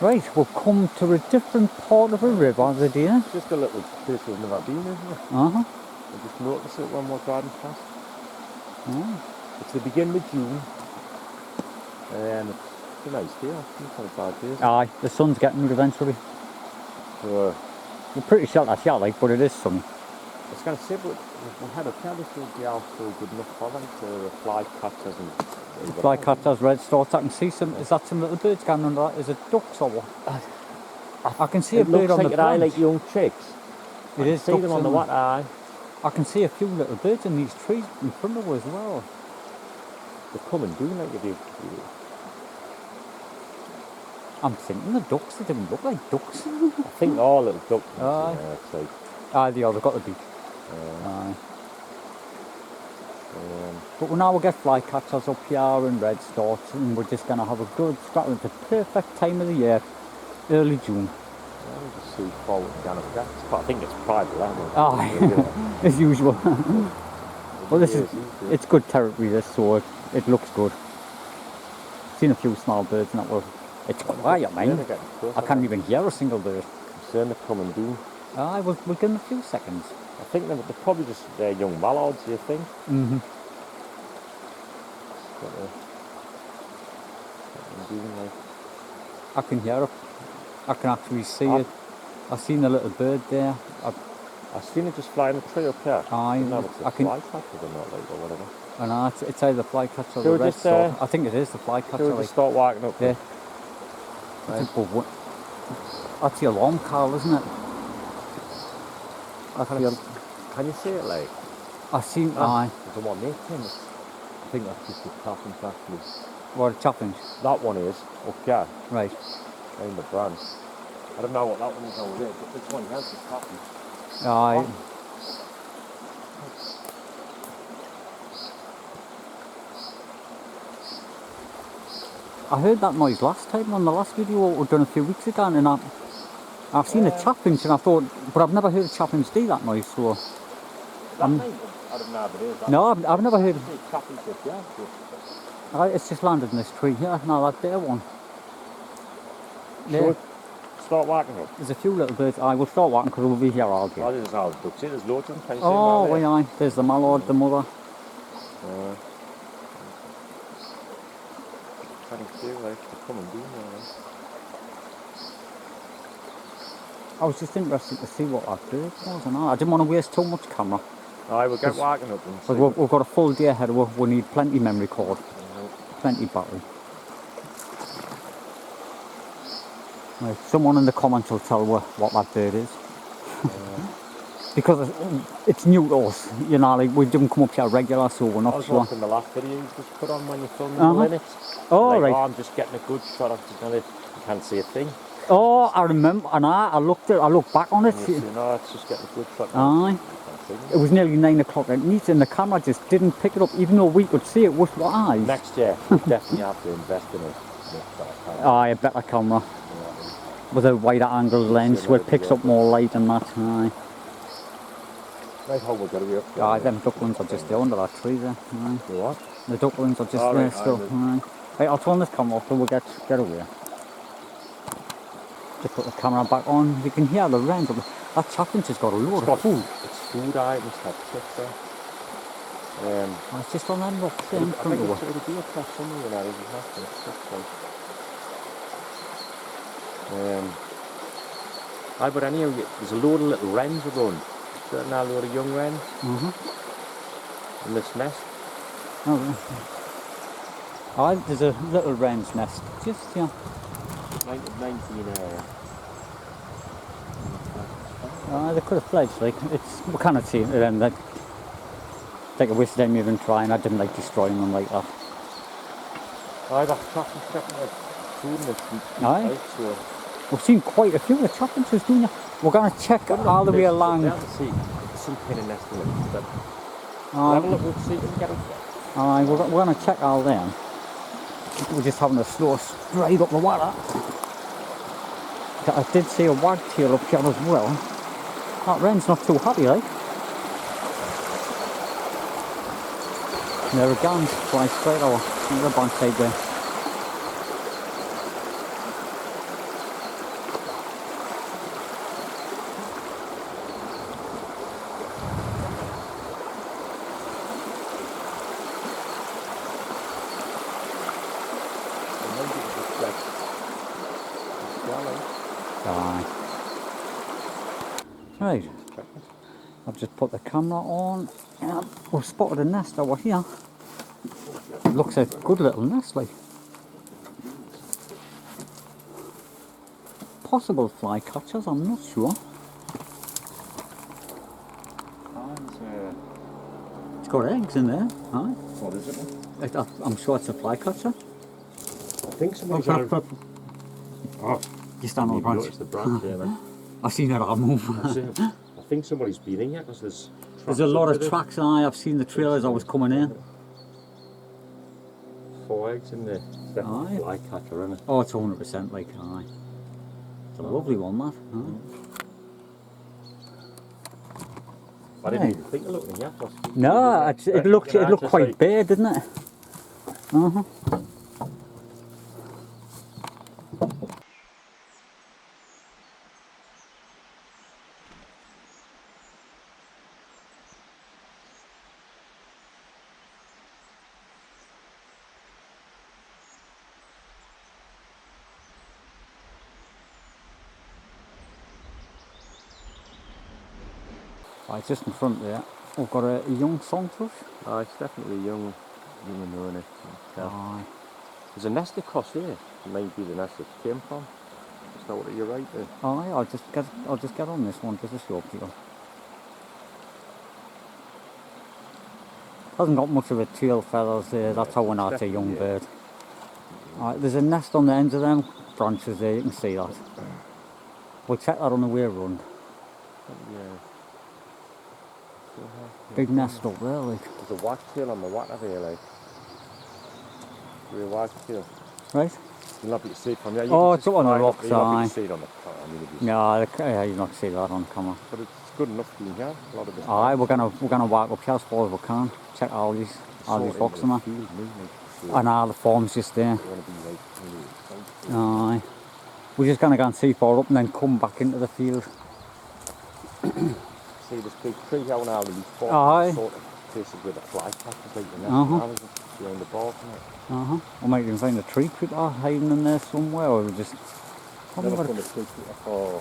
Right, we'll come to a different part of a river, the dear. It's just a little place we've never been, isn't it? Uh-huh. I just noticed it when we're driving past. Oh. It's the beginning of June. And it's a nice day, it's not a bad day. Aye, the sun's getting out eventually. So, We're pretty sheltered here, like, but it is sunny. I was going to say, but we had a telescope the also good enough for them to the flycatchers and... Flycatchers, red storks, I can see some, is that some little birds going under that? Is it ducks or what? I can see a bird on the branch. It looks like like young chicks. It is see ducks them on the what eye. I can see a few little birds in these trees in front of us as well. They come and do like if you... I'm thinking the ducks, they didn't look like ducks. I think all little ducks. Aye. It's like... Aye, they've got to be. Aye. But now we'll get flycatchers up here and red storks, and we're just going to have a good start. It's the perfect time of the year, early June. I'll just see forward down a cat. I think it's private land. Aye, as usual. Well, it's good territory this, so it looks good. Seen a few small birds and that was, it's quiet, man. I can't even hear a single bird. I'm saying they come and do. Aye, we'll give them a few seconds. I think they're probably just young mallards, you think? Mm-hmm. I can hear it. I can actually see it. I've seen a little bird there. I've seen it just fly in a tree up here. Aye, I can. Flycatcher or not, like, or whatever. I know, it's either flycatcher or the red stork. I think it is the flycatcher. Should we just start walking up? Yeah. Right. That's the alarm call, isn't it? Can you see it, like? I see. Aye. The one there, I think that's just the chaffinch actually. What, a chaffinch? That one is up here. Right. In the branch. I don't know what that one is over there, but this one has the chaffinch. Aye. I heard that noise last time on the last video we done a few weeks ago, and I've seen a chaffinch, and I thought, but I've never heard a chaffinch do that noise, so... I don't know if it is. No, I've never heard... Chaffinch up here. It's just landed in this tree here. No, that there one. Should start walking up? There's a few little birds. I will start walking because we'll be here all day. Oh, there's all ducks in. There's loads of them. Can you see oh, them aye. There's the mallard, the mother. Can you see like they come and do now? I was just interested to see what that bird was and all. I didn't want to waste too much camera. Aye, we'll get walking up and see. We've got a full day ahead of us. We need plenty memory card. Plenty battery. Right, someone in the comments will tell us what that bird is. Because it's new to us, you know, like we didn't come up here regular, so we're not sure. I was watching the last video you just put on when you filmed the minutes. Oh, like, right. Oh, I'm just getting a good shot of it. You can't see a thing. Oh, I remember, and I looked back on it. You know, it's just getting a good shot. Aye. It was nearly 9 o'clock at night and the camera just didn't pick it up, even though we could see it with our eyes. Next year, we definitely have to invest in a better camera. With a wider angle lens, where it picks up more light and that. Aye. Right, how we're going to be up there. Aye, them ducklings are just there under that tree there. Aye. The what? The ducklings are just there still. Aye. Right, I'll turn this camera off so we'll get away. Just put the camera back on. You can hear the wrens. That chaffinch has got a load of food. It's food items, that chips there. It's just on that rock there in front of us. It'll be a place somewhere when I was aye, but anyhow, there's a load of little wrens around. There's a load of young wrens. In this nest. Oh, right. There's a little wren's nest. Just, yeah. 19 they could have fledged, like, we cannot see it then, like, take a waste of time even trying. I didn't like destroying them like that. Aye, that's chaffinch getting food in it. Aye. So. We've seen quite a few of the chaffinches doing it. We're going to check all the way along. See some kind of nest in it. Aye, we're going to check all them. We're just having a slow straight up the water. I did see a wagtail up here as well. That wren's not too happy, like. There it goes, fly straight over the bank side there. Aye. Right. I've just put the camera on and we've spotted a nest over here. Looks a good little nest, like. Possible flycatchers, I'm not sure. It's got eggs in there, aye. What is it? I'm sure it's a flycatcher. I think somebody's out. Oh, You stand on the branch. Notice the branch here, man. I've seen it all move. I think somebody's been in here because there's a lot of tracks, aye. I've seen the trailers I was coming in. 4 eggs in there. It's definitely a flycatcher, isn't it? Oh, it's 100% like, aye. It's a lovely one, that. I didn't even think of looking at it. No, it looked quite bare, didn't it? Right, just in front there, we've got a young songthrush. Oh, it's definitely young and knowing it. Aye. There's a nest across here. It might be the nest it came from. Is that what you're right there? Aye, I'll just get on this one just to show people. Hasn't got much of a tail feathers there, that's how we know it's a young bird. Alright, there's a nest on the ends of them branches there, you can see that. We'll check that on the way around. Yeah. Big nest up there, like. There's a wagtail on the water there, like. Real wagtail. Right? You'll not be able to see it from there. Oh, it's up on the rocks, You'll not be aye. able to see it on the camera. I mean, No, you'll not see that on camera. But it's good enough to be here. A lot of it. Aye, we're gonna walk up here as far as we can. Check all these rocks and that. And all the forms just there. Aye. We're just gonna go and see far up and then come back into the field. See this big tree how now these Aye. sort of places where the flycatchers like the nest behind the ball from it. We might even find a treecreeper hiding in there somewhere, or we just. Never found a treecreeper for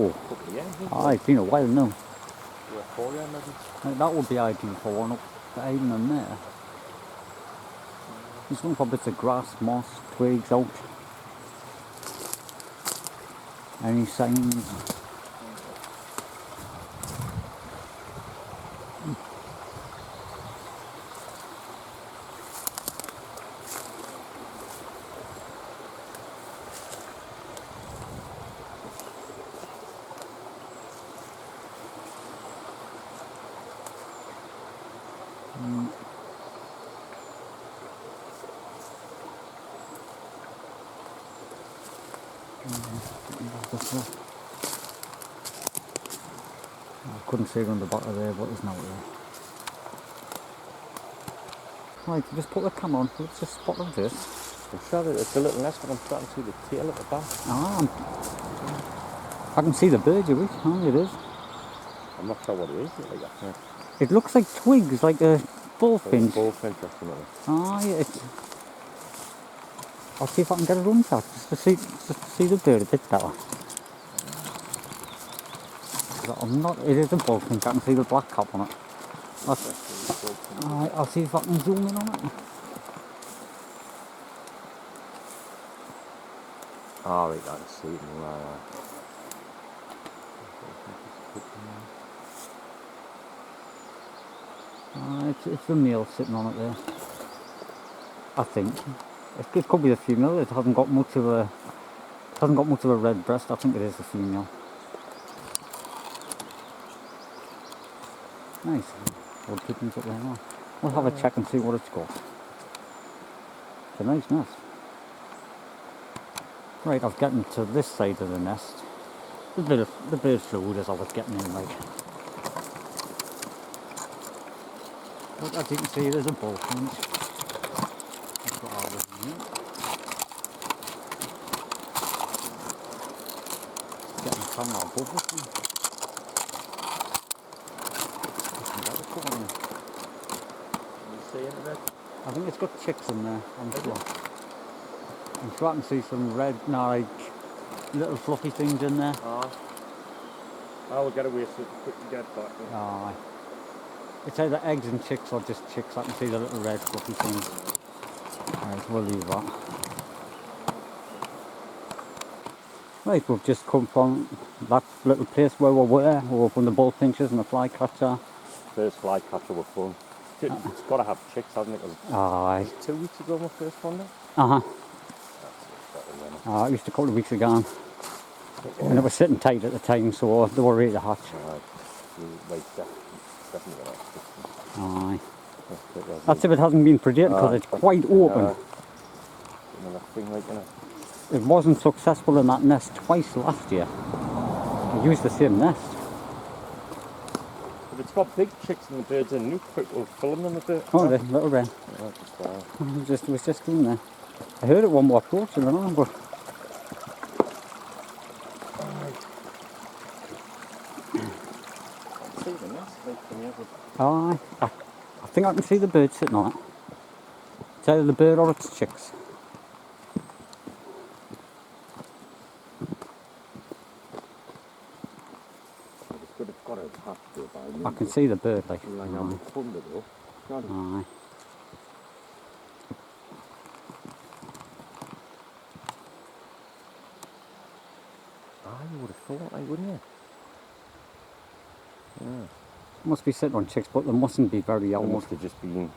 a couple of years. Aye, it's been a while now. 3 or 4 years maybe. That would be ideal for one up hiding in there. Just looking for bits of grass, moss, twigs out. Any signs? I couldn't see it on the bottom there, but there's no there. Right, just put the camera on, let's just spot of this. I'm sure that it's a little nest, but I'm starting to see the tail at the back. I can see the bird, you wish. It is. I'm not sure what it is. It looks like twigs, like a bullfinch. Bullfinch or something. It's. I'll see if I can get it on shot just to see the bird a bit better. It is a bullfinch, I can see the black cap on it. I'll see if I can zoom in on it. Oh, right, I can see it now. It's the male sitting on it there. I think. It could be the female, it hasn't got much of a red breast, I think it is the female. Nice. Wood pigeons up there now. We'll have a check and see what it's got. It's a nice nest. Right, I've gotten to this side of the nest. The bit of food as I was getting in, like. But as you can see, there's a bullfinch. That's what I was in here. Getting the camera above this one. I think it's got chicks in there, I'm sure. I'm sure I can see some red, no, like little fluffy things in there. I will get away so quickly get back. Aye. It's either eggs and chicks or just chicks. I can see the little red fluffy things. Right, we'll leave that. Right, we've just come from that little place where we were. We were up on the bullfinches and the flycatcher. First flycatcher was fun. It's got to have chicks, hasn't it? Aye. 2 weeks ago my first one there. It used a couple of weeks ago. And it was sitting tight at the time, so they were ready to hatch. Aye. That's if it hasn't been predated, because it's quite open. It wasn't successful in that nest twice last year. It used the same nest. But it's got big chicks and the birds in. We'll film them a bit. Oh, the little wren. It was just in there. I heard it one more approaching, but... Aye. I think I can see the bird sitting on it. It's either the bird or its chicks. I can see the bird, like. Aye. You would have thought, wouldn't you? Yeah. Must be sitting on chicks, but they mustn't be very old. They must have just been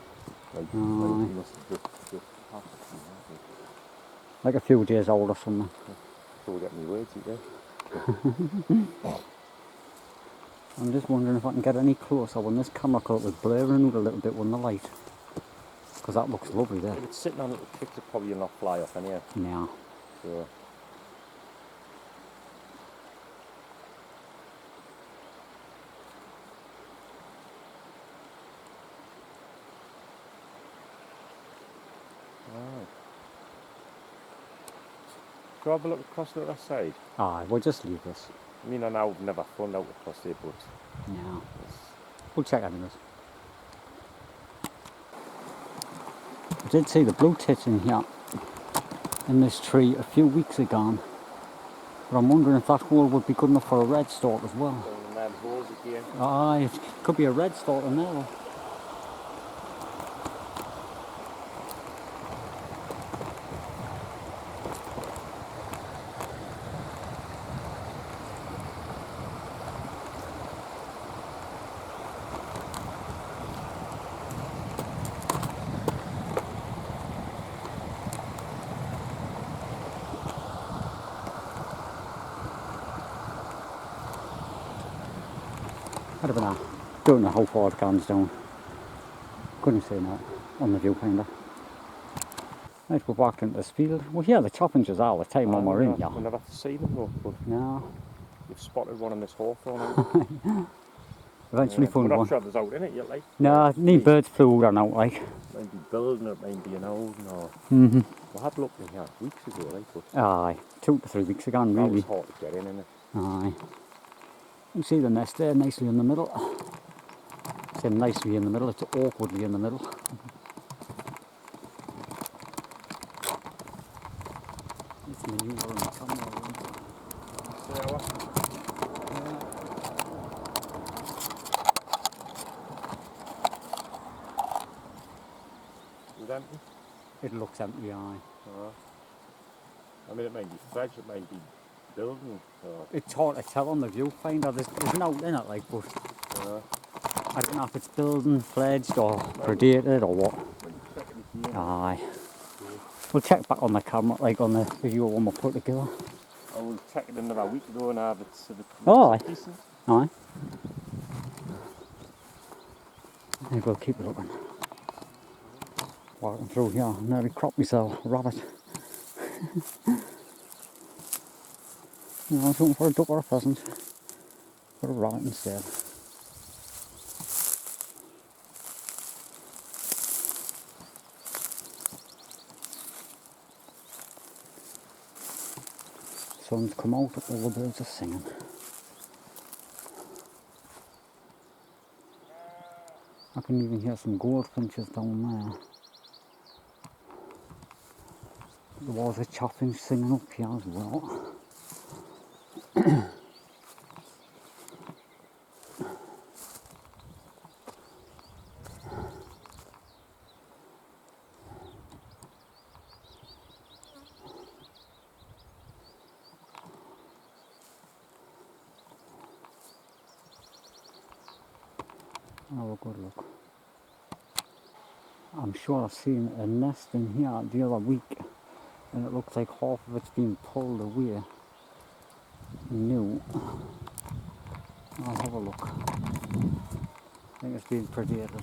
like a few days old or something. Still get me words again. I'm just wondering if I can get any closer when this camera caught was blurring out a little bit with the light. Because that looks lovely there. If it's sitting on little chicks, it'll probably not fly off anyway. Yeah. So. Go have a look across the other side. Aye, we'll just leave this. I mean, I know I've never flown out across there, but... Yeah. We'll check anyways. I did see the blue tits in here, in this tree, a few weeks ago. But I'm wondering if that hole would be good enough for a red stork as well. Aye, it could be a red stork in there though. I don't know how far it comes down. Couldn't say that on the viewfinder. Right, we're back into this field. We hear the choppinges all the time when we're in here. We'll never see them though, but we've spotted one in this Hawthorn. Eventually found we're one. not sure there's out in it yet, like. No, need birds flew or out, like. Might be building, it might be an old, no. We had looked in here weeks ago, like, but... Aye, 2 to 3 weeks ago, really. It was hard to get in it? Aye. You see the nest there, nicely in the middle. I say nicely in the middle, it's awkwardly in the middle. It's manure in the camera. Is it empty? It looks empty, aye. I mean, it might be fresh, it might be building. It's hard to tell on the viewfinder. There's no in it, like, but I don't know if it's building, fledged, or predated, or what. Aye. We'll check back on the camera, like on the video when we put together. I will check it in about a week ago and have it decent. Aye. I think we'll keep looking. Walking through here, nearly cropped myself, rabbit. I was looking for a duck or a pheasant, but a rabbit instead. Sun's come out, all the birds are singing. I can even hear some goldfinches down there. There was a chaffinch singing up here as well. Have a good look. I'm sure I've seen a nest in here the other week, and it looks like half of it's been pulled away. New. I'll have a look. I think it's been predated.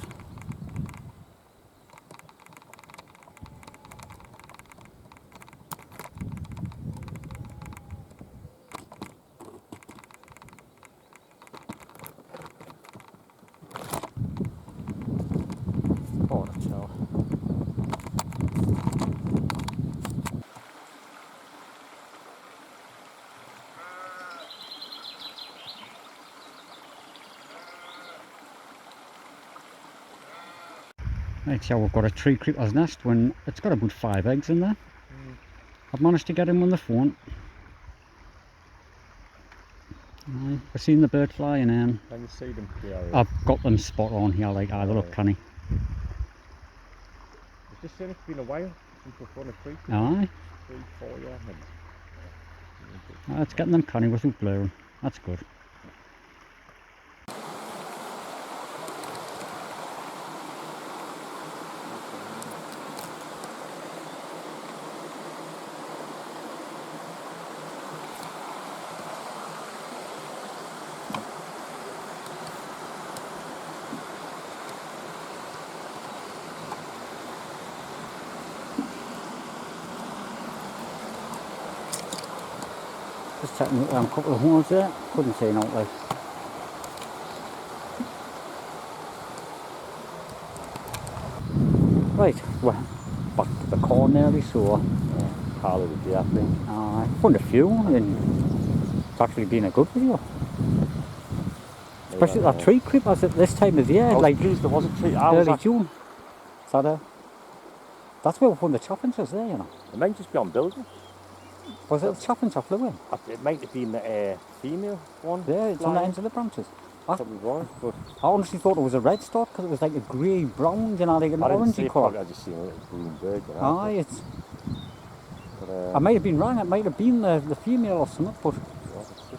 Oh, that's all. Right, so we've got a Treecreeper's nest when it's got about 5 eggs in there. I've managed to get him on the phone. We've seen the bird flying in. Can you see them? Yeah, I've got them spot on here, like either look canny. It's just saying it's been a while since we've done a Treecreeper. Aye. 3-4 years maybe. It's getting them canny without blurring. That's good. Just checking a couple of holes there. Couldn't see no like. Right, well, back to the car nearly, so Carla would be happy. I found a few, and it's actually been a good video. Especially that Treecreepers at this time of year, I was like pleased there was a tree. early June. Is that that's where we found the choppings was there, you know. It might just be on building. Was it the choppings off the wing? It might have been the female one. Yeah, it's on the ends of the branches. Probably was, but I honestly thought it was a red stalk because it was like a grey brown, you know, like an I didn't see orangey it. colour. I just seen a little green bird. You know, Aye, it's. but, I might have been wrong. It might have been the female or something, but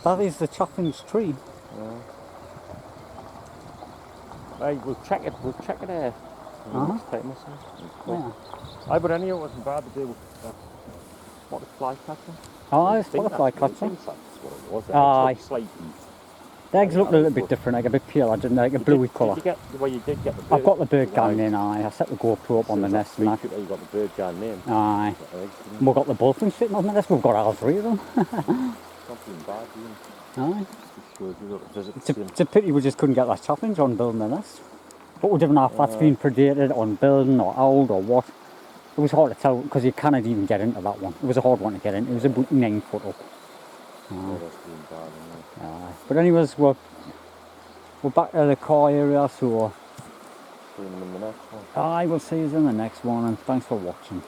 that is the choppings tree. Yeah. Right, we'll check it. We'll check it next time or something. Yeah. Aye, but anyway, it wasn't bad to do with what the fly catcher. Aye, it's butterfly catcher. That's what it was. Aye. Slightly. The eggs looked a little bit different, like a bit pale. I didn't like a bluey colour. You did get the bird. I've got the bird gang in. Aye, I set the GoPro up on the nest and that. You got the bird gang in. Aye. We've got the bullfinch sitting on the nest. We've got all 3 of them. Something bad, Aye. It's It's a pity we just couldn't get that choppings on building the nest. But we didn't know if that's been predated on building or old or what. It was hard to tell because you cannot even get into that one. It was a hard one to get in. It was about 9 foot up. But anyways, we're back to the car area, so see them in the next one. I will see you in the next one, and thanks for watching.